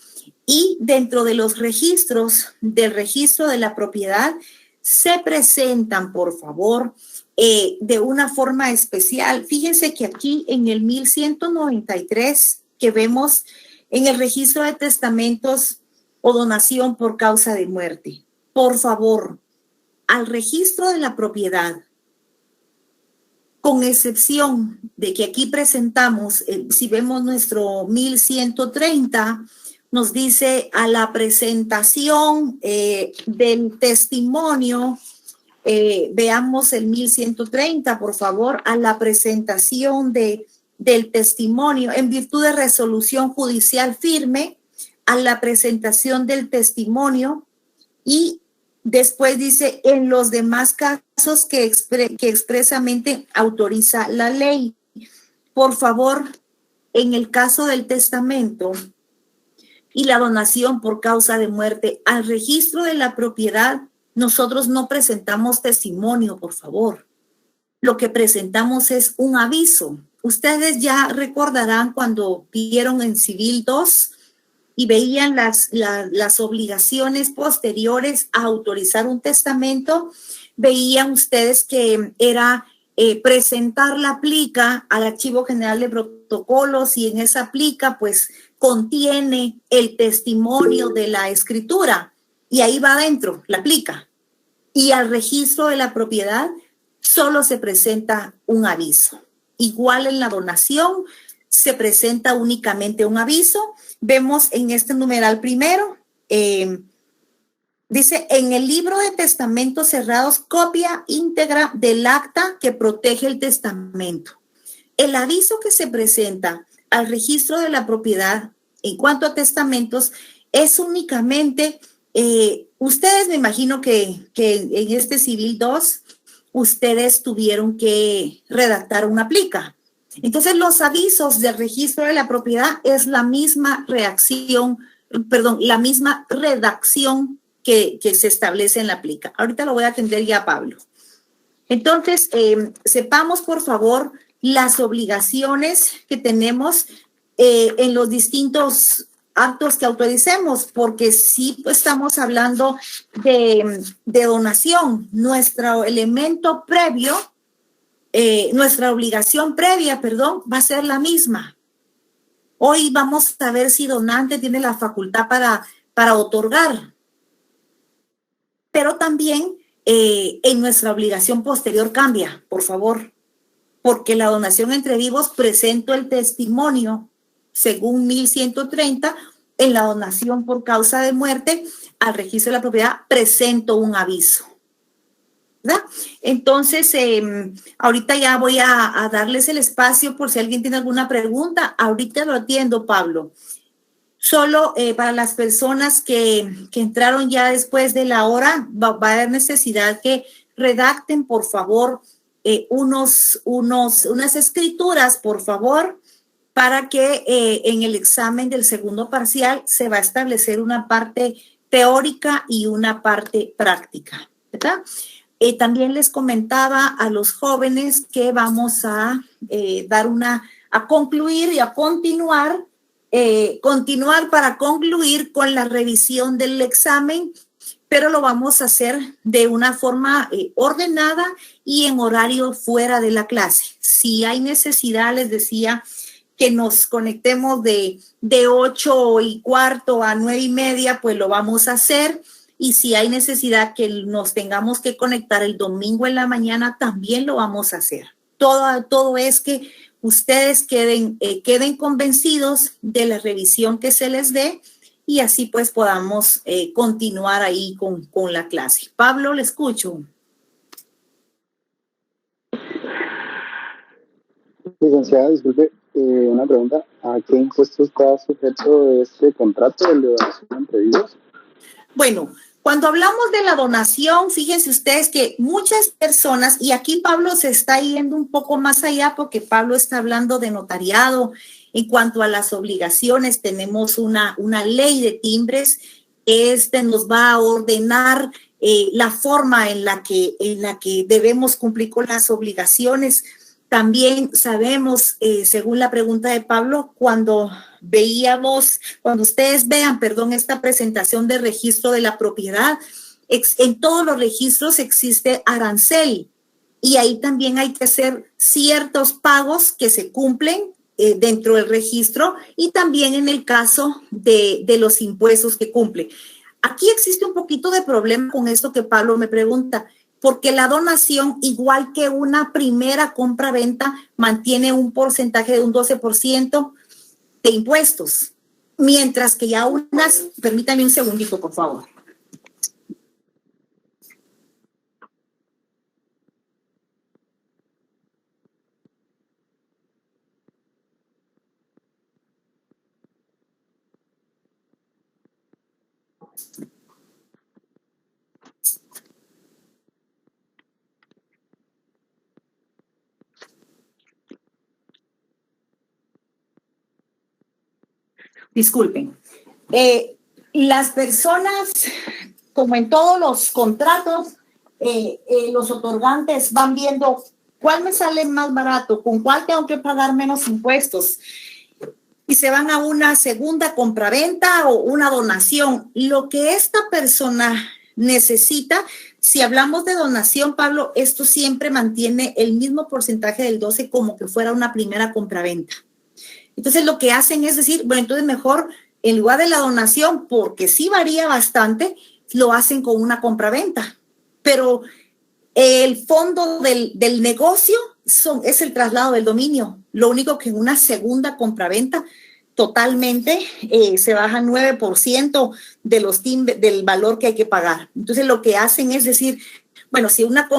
Y dentro de los registros, del registro de la propiedad, se presentan, por favor, de una forma especial. Fíjense que aquí en el 1193, que vemos en el registro de testamentos o donación por causa de muerte, por favor, al registro de la propiedad, con excepción de que aquí presentamos, si vemos nuestro 1130, nos dice a la presentación del testimonio, veamos el 1130, por favor, a la presentación del testimonio en virtud de resolución judicial firme, a la presentación del testimonio, y después dice en los demás casos que expresamente autoriza la ley. Por favor, en el caso del testamento y la donación por causa de muerte, al registro de la propiedad, nosotros no presentamos testimonio, por favor. Lo que presentamos es un aviso. Ustedes ya recordarán cuando vieron en Civil 2 y veían las obligaciones posteriores a autorizar un testamento, veían ustedes que era presentar la plica al Archivo General de Protocolos, y en esa plica pues contiene el testimonio de la escritura, y ahí va adentro la plica. Y al registro de la propiedad solo se presenta un aviso. Igual en la donación se presenta únicamente un aviso. Vemos en este numeral primero, dice, en el libro de testamentos cerrados, copia íntegra del acta que protege el testamento. El aviso que se presenta al registro de la propiedad en cuanto a testamentos es únicamente, ustedes me imagino que en este Civil 2, ustedes tuvieron que redactar una plica. Entonces, los avisos del registro de la propiedad es la misma la misma redacción que se establece en la plica. Ahorita lo voy a atender ya a Pablo. Entonces, sepamos, por favor, las obligaciones que tenemos en los distintos actos que autoricemos, porque sí estamos hablando de donación. Nuestro elemento previo, nuestra obligación previa, va a ser la misma. Hoy vamos a ver si donante tiene la facultad para otorgar. Pero también en nuestra obligación posterior cambia, por favor, porque la donación entre vivos presento el testimonio según 1130, en la donación por causa de muerte al registro de la propiedad presento un aviso, ¿verdad? Entonces, ahorita ya voy a darles el espacio por si alguien tiene alguna pregunta. Ahorita lo atiendo, Pablo. Solo para las personas que entraron ya después de la hora, va a haber necesidad que redacten, por favor, unas escrituras, por favor, para que en el examen del segundo parcial se va a establecer una parte teórica y una parte práctica, ¿verdad? También les comentaba a los jóvenes que vamos a concluir y a continuar para concluir con la revisión del examen, pero lo vamos a hacer de una forma ordenada y en horario fuera de la clase. Si hay necesidad, les decía, que nos conectemos de 8:15 a 9:30, pues lo vamos a hacer. Y si hay necesidad que nos tengamos que conectar el domingo en la mañana, también lo vamos a hacer. Todo es que ustedes queden convencidos de la revisión que se les dé y así pues podamos continuar ahí con la clase. Pablo, le escucho. Licenciada, disculpe, una pregunta. ¿A qué impuesto está sujeto este contrato, el de donación entre vivos? Bueno, cuando hablamos de la donación, fíjense ustedes que muchas personas, y aquí Pablo se está yendo un poco más allá porque Pablo está hablando de notariado. En cuanto a las obligaciones, tenemos una ley de timbres. Nos va a ordenar la forma en la que debemos cumplir con las obligaciones. También sabemos, según la pregunta de Pablo, cuando ustedes vean, esta presentación de registro de la propiedad, en todos los registros existe arancel y ahí también hay que hacer ciertos pagos que se cumplen dentro del registro y también en el caso de los impuestos que cumple. Aquí existe un poquito de problema con esto que Pablo me pregunta, porque la donación, igual que una primera compra-venta, mantiene un porcentaje de un 12% de impuestos, mientras que ya permítame un segundito, por favor. Disculpen. Las personas, como en todos los contratos, los otorgantes van viendo cuál me sale más barato, con cuál tengo que pagar menos impuestos. Y se van a una segunda compraventa o una donación. Lo que esta persona necesita, si hablamos de donación, Pablo, esto siempre mantiene el mismo porcentaje del 12 como que fuera una primera compraventa. Entonces lo que hacen es decir, bueno, entonces mejor en lugar de la donación, porque sí varía bastante, lo hacen con una compraventa. Pero el fondo del negocio es el traslado del dominio. Lo único que en una segunda compraventa totalmente se baja 9% del valor que hay que pagar. Entonces lo que hacen es decir, bueno, si una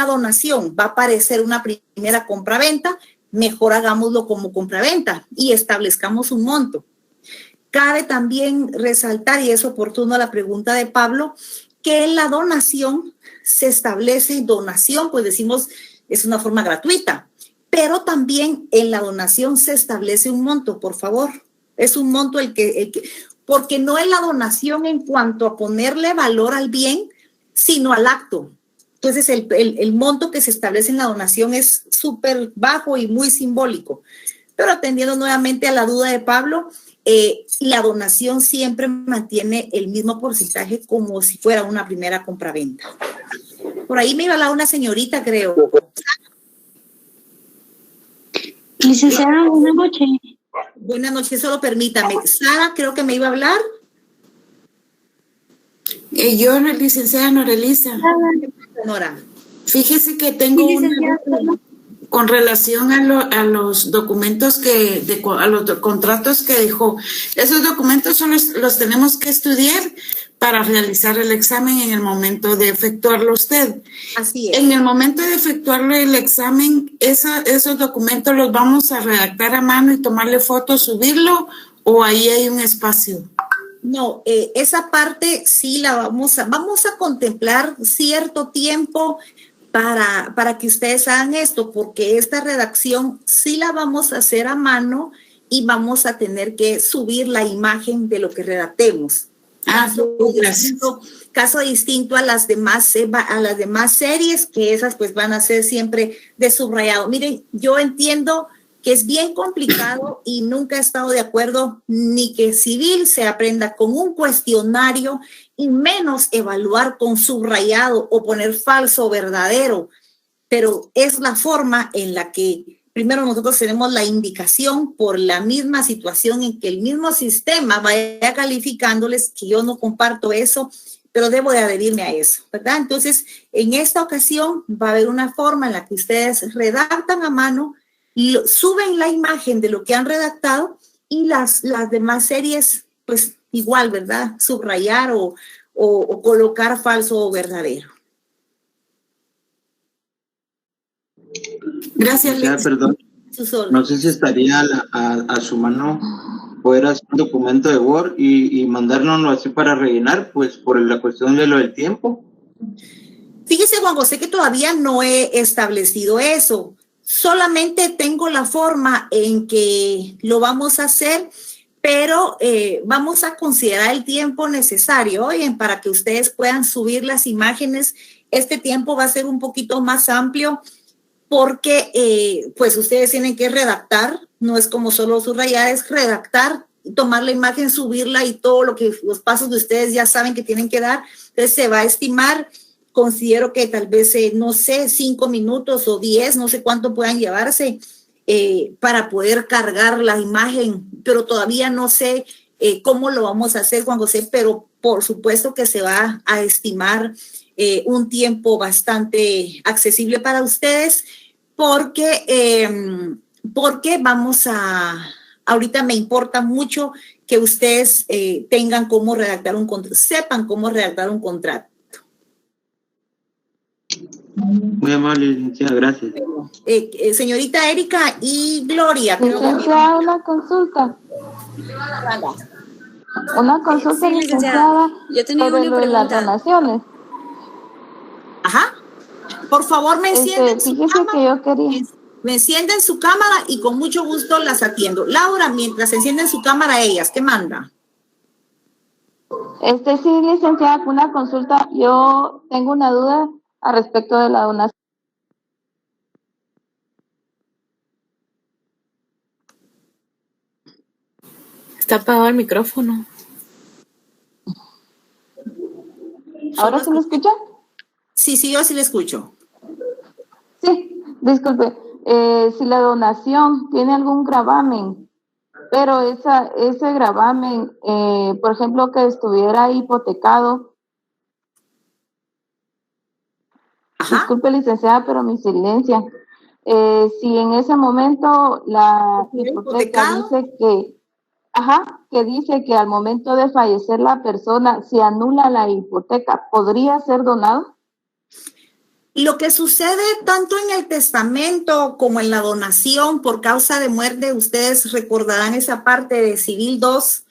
donación va a parecer una primera compraventa, mejor hagámoslo como compraventa y establezcamos un monto. Cabe también resaltar, y es oportuno la pregunta de Pablo, que en la donación se establece donación, pues decimos, es una forma gratuita, pero también en la donación se establece un monto, por favor. Es un monto porque no es la donación en cuanto a ponerle valor al bien, sino al acto. Entonces, el monto que se establece en la donación es súper bajo y muy simbólico. Pero atendiendo nuevamente a la duda de Pablo, la donación siempre mantiene el mismo porcentaje como si fuera una primera compraventa. Por ahí me iba a hablar una señorita, creo. Licenciada, buenas noches. Buenas noches, solo permítame. Sara, creo que me iba a hablar. Yo, licenciada Norelisa. Nora. Fíjese que tengo una con relación a los documentos a los contratos que dejó. Esos documentos los tenemos que estudiar para realizar el examen en el momento de efectuarlo usted. Así es. En el momento de efectuarlo el examen, esos documentos los vamos a redactar a mano y tomarle fotos, subirlo, o ahí hay un espacio. No, esa parte sí la vamos a contemplar cierto tiempo para que ustedes hagan esto, porque esta redacción sí la vamos a hacer a mano y vamos a tener que subir la imagen de lo que redactemos. Gracias. Caso distinto a las demás series, que esas pues van a ser siempre de subrayado. Miren, yo entiendo que es bien complicado y nunca he estado de acuerdo ni que civil se aprenda con un cuestionario y menos evaluar con subrayado o poner falso o verdadero, pero es la forma en la que primero nosotros tenemos la indicación por la misma situación en que el mismo sistema vaya calificándoles, que yo no comparto eso, pero debo de adherirme a eso, ¿verdad? Entonces, en esta ocasión va a haber una forma en la que ustedes redactan a mano, suben la imagen de lo que han redactado y las demás series, pues igual, ¿verdad? Subrayar o colocar falso o verdadero. Gracias, Licenciada, perdón. No sé si estaría a su mano poder hacer un documento de Word y mandárnoslo así para rellenar, pues por la cuestión de lo del tiempo. Fíjese, Juan José, que todavía no he establecido eso. Solamente tengo la forma en que lo vamos a hacer, pero vamos a considerar el tiempo necesario, oigan, para que ustedes puedan subir las imágenes. Este tiempo va a ser un poquito más amplio porque pues ustedes tienen que redactar, no es como solo subrayar, es redactar, tomar la imagen, subirla y todo lo que los pasos de ustedes ya saben que tienen que dar. Entonces se va a estimar, considero que tal vez, no sé, 5 minutos o 10, no sé cuánto puedan llevarse para poder cargar la imagen, pero todavía no sé cómo lo vamos a hacer, Juan José, pero por supuesto que se va a estimar un tiempo bastante accesible para ustedes, porque ahorita me importa mucho que ustedes tengan cómo redactar un contrato, sepan cómo redactar un contrato. Muy amable, licenciada, gracias. Señorita Erika y Gloria. Licenciada, una consulta. Una consulta, sí, licenciada, yo tenía sobre una lo de las pregunta. donaciones. Ajá. Por favor, me encienden su fíjese cámara. que yo quería. Me encienden su cámara y con mucho gusto las atiendo. Laura, mientras encienden su cámara ellas, ¿qué manda? Sí, licenciada, una consulta. Yo tengo una duda al respecto de la donación. Está apagado el micrófono. ¿Ahora sí me escucha? Sí, yo sí le escucho. Sí, disculpe. Si la donación tiene algún gravamen, pero ese gravamen, por ejemplo, que estuviera hipotecado. Ajá. Disculpe, licenciada, pero mi silencia. Si en ese momento la hipoteca dice que al momento de fallecer la persona se anula la hipoteca, ¿podría ser donado? Lo que sucede tanto en el testamento como en la donación por causa de muerte, ustedes recordarán esa parte de Civil 2,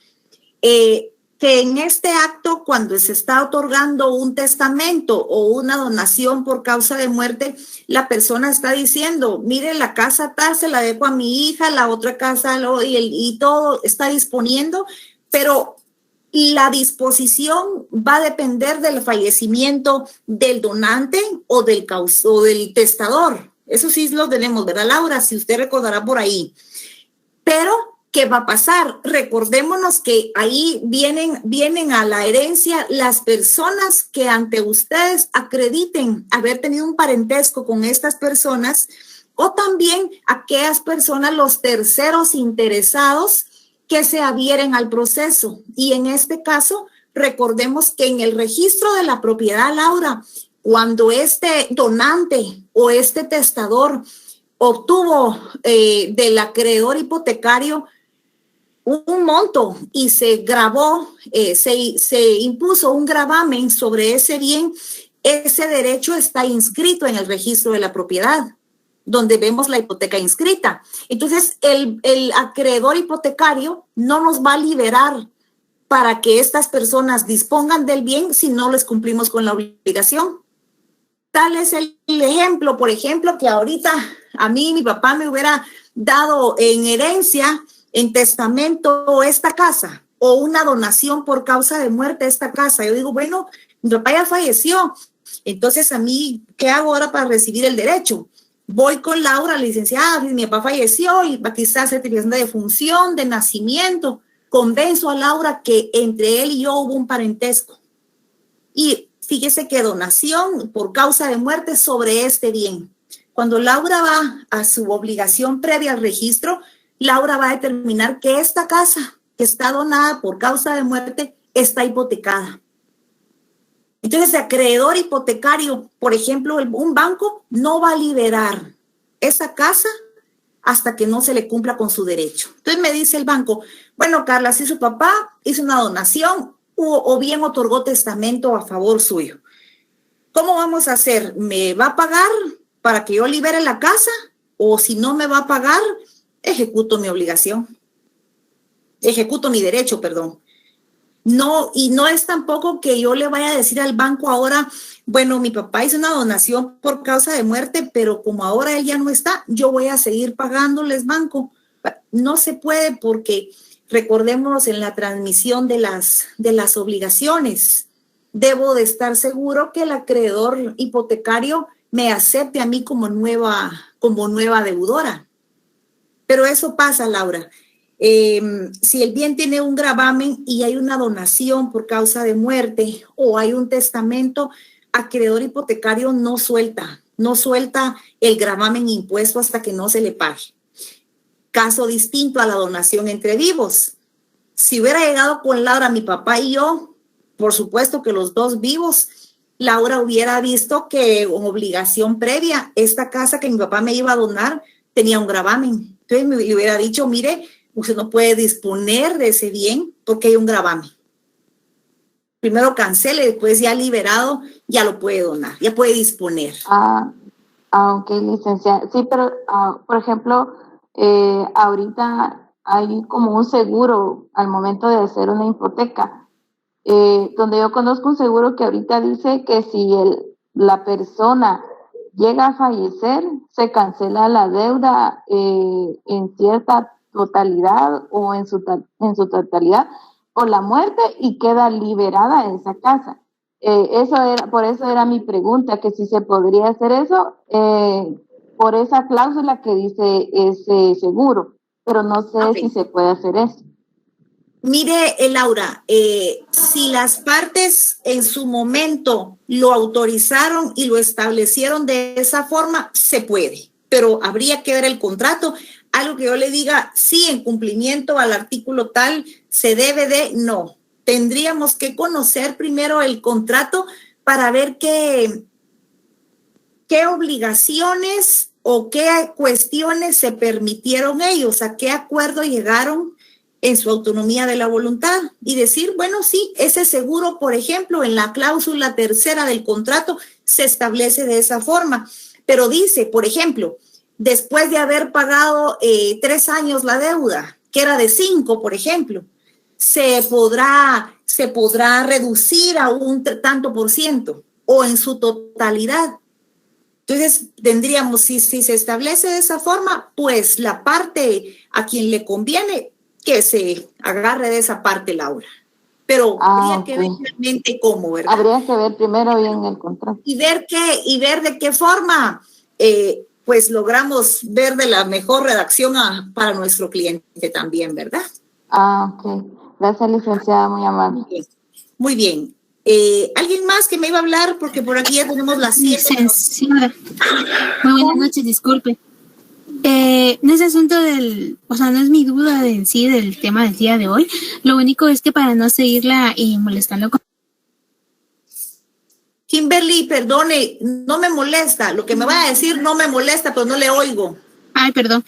que en este acto, cuando se está otorgando un testamento o una donación por causa de muerte, la persona está diciendo, mire, la casa tal se la dejo a mi hija, la otra casa y todo está disponiendo, pero la disposición va a depender del fallecimiento del donante o del testador. Eso sí lo tenemos, ¿verdad, Laura? Si usted recordará por ahí. Pero, ¿qué va a pasar? Recordémonos que ahí vienen a la herencia las personas que ante ustedes acrediten haber tenido un parentesco con estas personas, o también aquellas personas, los terceros interesados que se adhieren al proceso. Y en este caso, recordemos que en el registro de la propiedad, Laura, cuando este donante o este testador obtuvo del acreedor hipotecario un monto y se grabó, se impuso un gravamen sobre ese bien, ese derecho está inscrito en el registro de la propiedad, donde vemos la hipoteca inscrita. Entonces, el acreedor hipotecario no nos va a liberar para que estas personas dispongan del bien si no les cumplimos con la obligación. Tal es el ejemplo, por ejemplo, que ahorita a mí mi papá me hubiera dado en herencia, en testamento, esta casa o una donación por causa de muerte esta casa. Yo digo, bueno, mi papá ya falleció, entonces a mí, ¿qué hago ahora para recibir el derecho? Voy con Laura, la licenciada, mi papá falleció y quizás certificación de defunción, de nacimiento. Convenzo a Laura que entre él y yo hubo un parentesco. Y fíjese que donación por causa de muerte sobre este bien. Cuando Laura va a su obligación previa al registro, Laura va a determinar que esta casa que está donada por causa de muerte está hipotecada. Entonces, el acreedor hipotecario, por ejemplo, un banco no va a liberar esa casa hasta que no se le cumpla con su derecho. Entonces me dice el banco, bueno, Carla, si su papá hizo una donación o bien otorgó testamento a favor suyo, ¿cómo vamos a hacer? ¿Me va a pagar para que yo libere la casa? O si no me va a pagar, ejecuto mi obligación. Ejecuto mi derecho, perdón. No, y no es tampoco que yo le vaya a decir al banco ahora, bueno, mi papá hizo una donación por causa de muerte, pero como ahora él ya no está, yo voy a seguir pagándoles, banco. No se puede porque recordemos en la transmisión de las obligaciones, debo de estar seguro que el acreedor hipotecario me acepte a mí como nueva deudora. Pero eso pasa, Laura. Si el bien tiene un gravamen y hay una donación por causa de muerte o hay un testamento, acreedor hipotecario no suelta el gravamen impuesto hasta que no se le pague. Caso distinto a la donación entre vivos. Si hubiera llegado con Laura, mi papá y yo, por supuesto que los dos vivos, Laura hubiera visto que en obligación previa, esta casa que mi papá me iba a donar tenía un gravamen. Entonces me hubiera dicho, mire, usted no puede disponer de ese bien porque hay un gravamen. Primero cancele, después ya liberado, ya lo puede donar, ya puede disponer. Ok, licenciada. Sí, pero, por ejemplo, ahorita hay como un seguro al momento de hacer una hipoteca, donde yo conozco un seguro que ahorita dice que si la persona llega a fallecer, se cancela la deuda en cierta totalidad o en su totalidad o la muerte y queda liberada esa casa. Por eso era mi pregunta, que si se podría hacer eso por esa cláusula que dice ese seguro, pero no sé si se puede hacer eso. Mire, Laura, si las partes en su momento lo autorizaron y lo establecieron de esa forma, se puede, pero habría que ver el contrato. Algo que yo le diga, sí, en cumplimiento al artículo tal, se debe de, no. Tendríamos que conocer primero el contrato para ver qué obligaciones o qué cuestiones se permitieron ellos, a qué acuerdo llegaron en su autonomía de la voluntad y decir, bueno, sí, ese seguro, por ejemplo, en la cláusula tercera del contrato, se establece de esa forma. Pero dice, por ejemplo, después de haber pagado 3 años la deuda, que era de 5, por ejemplo, se podrá reducir a un tanto por ciento o en su totalidad. Entonces, tendríamos, si se establece de esa forma, pues la parte a quien le conviene que se agarre de esa parte, Laura. Pero habría que ver realmente cómo, ¿verdad? Habría que ver primero bien el contrato. Y ver de qué forma pues logramos ver de la mejor redacción para nuestro cliente también, ¿verdad? Ok. Gracias, licenciada, muy amable. Muy bien. ¿Alguien más que me iba a hablar? Porque por aquí ya tenemos las 7. Licenciada. Muy buenas noches, disculpe. En ese asunto o sea, no es mi duda en sí del tema del día de hoy. Lo único es que para no seguirla molestando con... Kimberly, perdone, no me molesta. Lo que me va a decir no me molesta, pero no le oigo. Ay, perdón.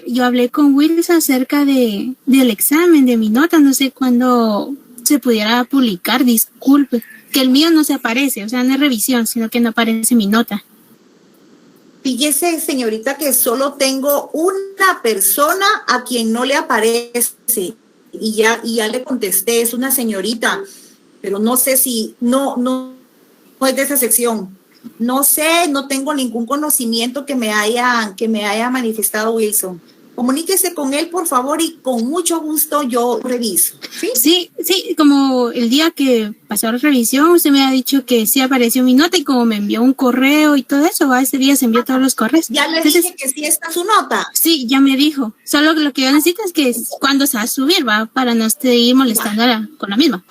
Yo hablé con Wilson acerca del examen, de mi nota. No sé cuándo se pudiera publicar, disculpe. Que el mío no se aparece, o sea, no es revisión, sino que no aparece mi nota. Fíjese, señorita, que solo tengo una persona a quien no le aparece. Y ya le contesté, es una señorita, pero no sé si, no es de esa sección. No sé, no tengo ningún conocimiento que me haya manifestado Wilson. Comuníquese con él, por favor, y con mucho gusto yo reviso. Sí, como el día que pasó la revisión, usted me ha dicho que sí apareció mi nota y como me envió un correo y todo eso, ese día se envió todos los correos. Ya le dije que sí está su nota. Sí, ya me dijo. Solo lo que yo necesito es que cuando se va a subir, para no seguir molestando con la misma.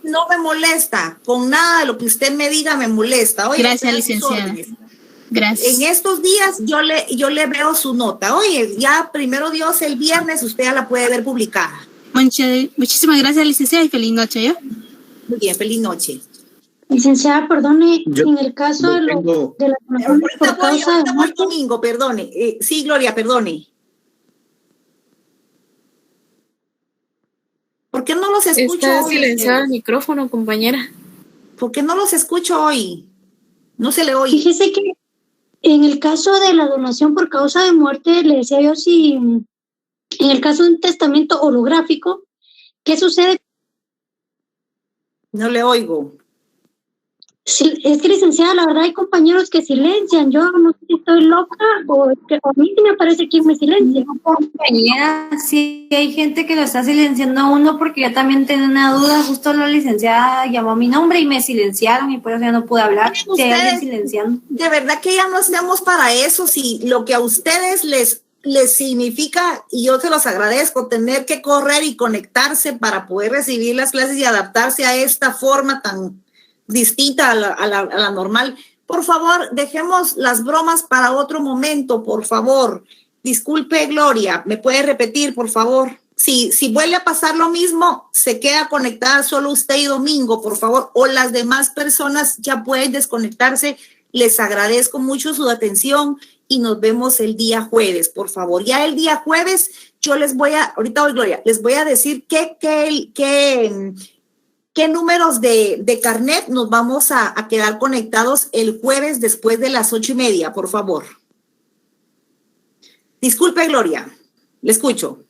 No me molesta, con nada de lo que usted me diga me molesta. Oye, gracias, licenciada. Gracias. En estos días yo le veo su nota. Oye, ya primero Dios, el viernes usted ya la puede ver publicada. Muchísimas gracias, licenciada, y feliz noche, ¿yo? Muy bien, feliz noche. Licenciada, perdone, en el caso de la por causa de muerte... Domingo, perdone. Sí, Gloria, perdone. ¿Por qué no los escucho hoy? Está silenciado el micrófono, compañera. ¿Por qué no los escucho hoy? No se le oye. Fíjese que en el caso de la donación por causa de muerte, le decía yo si en el caso de un testamento holográfico, ¿qué sucede? No le oigo. Sí, es que, licenciada, la verdad hay compañeros que silencian. Yo no sé si estoy loca o que a mí sí me parece quien me silencia. Compañera, sí hay gente que lo está silenciando a uno porque yo también tenía una duda. Justo la licenciada llamó mi nombre y me silenciaron y por eso ya no pude hablar. Si hay alguien silenciando. De verdad que ya no estamos para eso. Si lo que a ustedes les significa, y yo se los agradezco, tener que correr y conectarse para poder recibir las clases y adaptarse a esta forma tan distinta a la normal. Por favor, dejemos las bromas para otro momento, por favor. Disculpe, Gloria, ¿me puede repetir, por favor? Si vuelve a pasar lo mismo, se queda conectada solo usted y Domingo, por favor, o las demás personas ya pueden desconectarse. Les agradezco mucho su atención y nos vemos el día jueves, por favor. Ya el día jueves yo les voy a decir qué números de carnet nos vamos a quedar conectados el jueves después de las 8:30, por favor. Disculpe, Gloria, le escucho.